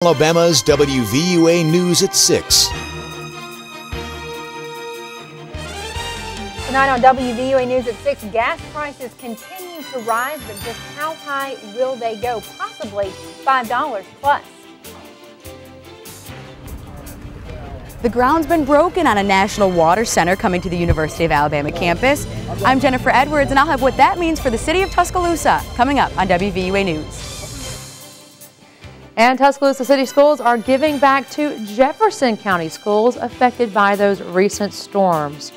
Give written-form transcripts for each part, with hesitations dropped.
Alabama's WVUA News at 6. Tonight on WVUA News at 6, gas prices continue to rise, but just how high will they go? Possibly $5 plus. The ground's been broken on a national water center coming to the University of Alabama campus. I'm Jennifer Edwards, and I'll have what that means for the city of Tuscaloosa coming up on WVUA News. And Tuscaloosa City Schools are giving back to Jefferson County schools affected by those recent storms.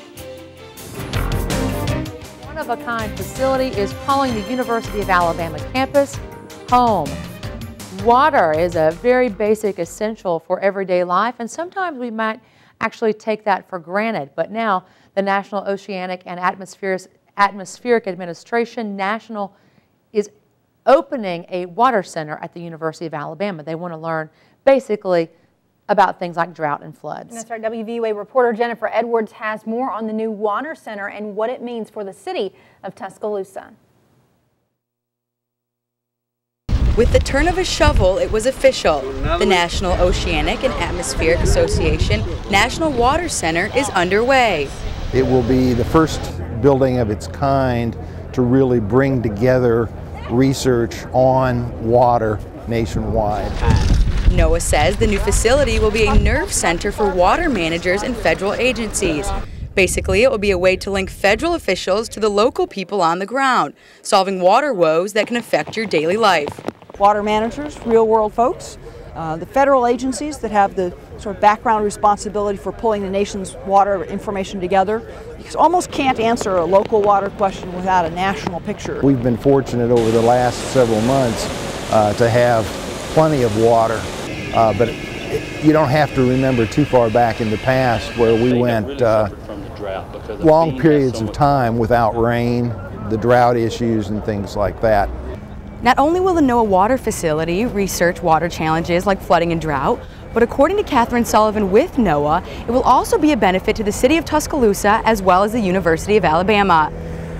One-of-a-kind facility is calling the University of Alabama campus home. Water is a very basic essential for everyday life, and sometimes we might actually take that for granted. But now the National Oceanic and Atmospheric Administration National is opening a water center at the University of Alabama. They want to learn basically about things like drought and floods. And that's our WVUA reporter Jennifer Edwards has more on the new water center and what it means for the city of Tuscaloosa. With the turn of a shovel, it was official. The National Oceanic and Atmospheric Association National Water Center is underway. It will be the first building of its kind to really bring together research on water nationwide. NOAA says the new facility will be a nerve center for water managers and federal agencies. Basically, it will be a way to link federal officials to the local people on the ground, solving water woes that can affect your daily life. Water managers, real-world folks, the federal agencies that have the sort of background responsibility for pulling the nation's water information together. You almost can't answer a local water question without a national picture. We've been fortunate over the last several months to have plenty of water, but you don't have to remember too far back in the past where we went long periods of time without rain, the drought issues and things like that. Not only will the NOAA water facility research water challenges like flooding and drought, but according to Catherine Sullivan with NOAA, it will also be a benefit to the city of Tuscaloosa as well as the University of Alabama.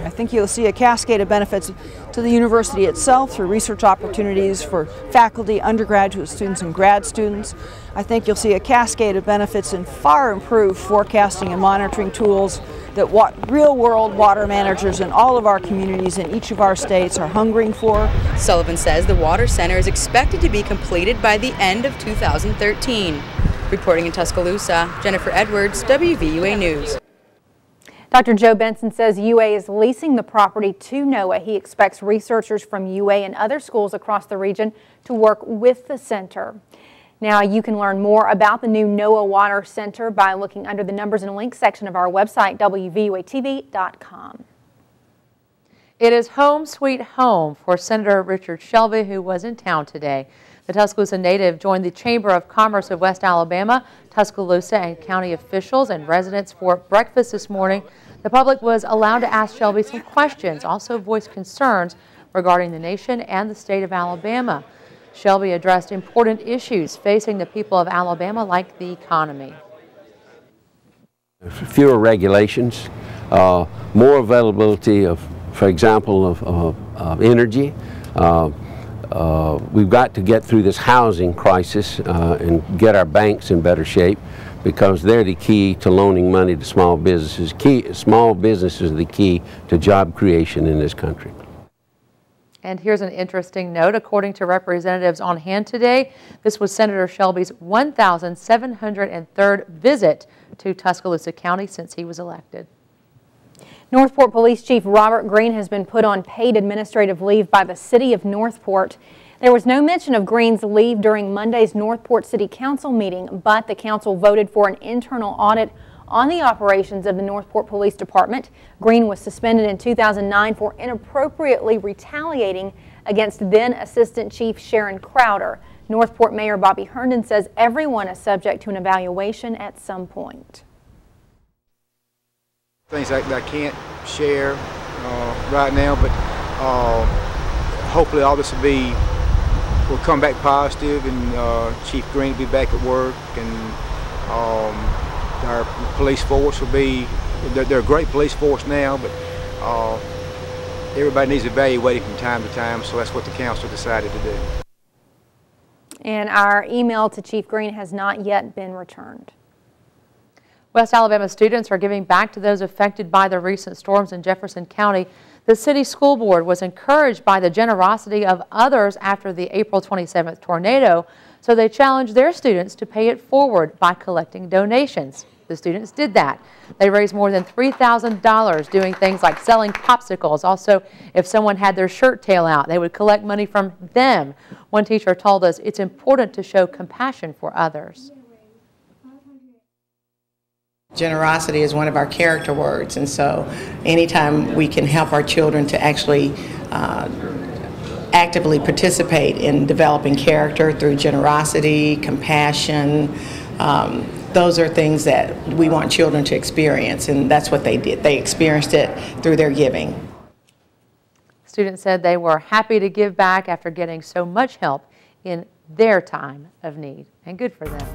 I think you'll see a cascade of benefits to the university itself through research opportunities for faculty, undergraduate students, and grad students. I think you'll see a cascade of benefits in far improved forecasting and monitoring tools that real-world water managers in all of our communities in each of our states are hungering for. Sullivan says the water center is expected to be completed by the end of 2013. Reporting in Tuscaloosa, Jennifer Edwards, WVUA News. Dr. Joe Benson says UA is leasing the property to NOAA. He expects researchers from UA and other schools across the region to work with the center. Now you can learn more about the new NOAA Water Center by looking under the numbers and links section of our website, WVUATV.com. It is home sweet home for Senator Richard Shelby, who was in town today. The Tuscaloosa native joined the Chamber of Commerce of West Alabama, Tuscaloosa, and county officials and residents for breakfast this morning. The public was allowed to ask Shelby some questions, also voice concerns regarding the nation and the state of Alabama. Shelby addressed important issues facing the people of Alabama, like the economy. Fewer regulations, more availability of, for example, of energy. We've got to get through this housing crisis and get our banks in better shape, because they're the key to loaning money to small businesses. Small businesses are the key to job creation in this country. And here's an interesting note. According to representatives on hand today, this was Senator Shelby's 1,703rd visit to Tuscaloosa County since he was elected. Northport Police Chief Robert Green has been put on paid administrative leave by the city of Northport. There was no mention of Green's leave during Monday's Northport City Council meeting, but the council voted for an internal audit on the operations of the Northport Police Department. Green was suspended in 2009 for inappropriately retaliating against then Assistant Chief Sharon Crowder. Northport Mayor Bobby Herndon says everyone is subject to an evaluation at some point. Things that I can't share right now, but hopefully all this will come back positive, and Chief Green will be back at work, and our police force will be, they're a great police force now, but everybody needs evaluating from time to time, so that's what the council decided to do. And our email to Chief Green has not yet been returned. West Alabama students are giving back to those affected by the recent storms in Jefferson County. The city school board was encouraged by the generosity of others after the April 27th tornado, so they challenged their students to pay it forward by collecting donations. The students did that. They raised more than $3,000 doing things like selling popsicles. Also, if someone had their shirt tail out, they would collect money from them. One teacher told us it's important to show compassion for others. Generosity is one of our character words, and so anytime we can help our children to actually actively participate in developing character through generosity, compassion, those are things that we want children to experience, and that's what they did. They experienced it through their giving. Students said they were happy to give back after getting so much help in their time of need, and good for them.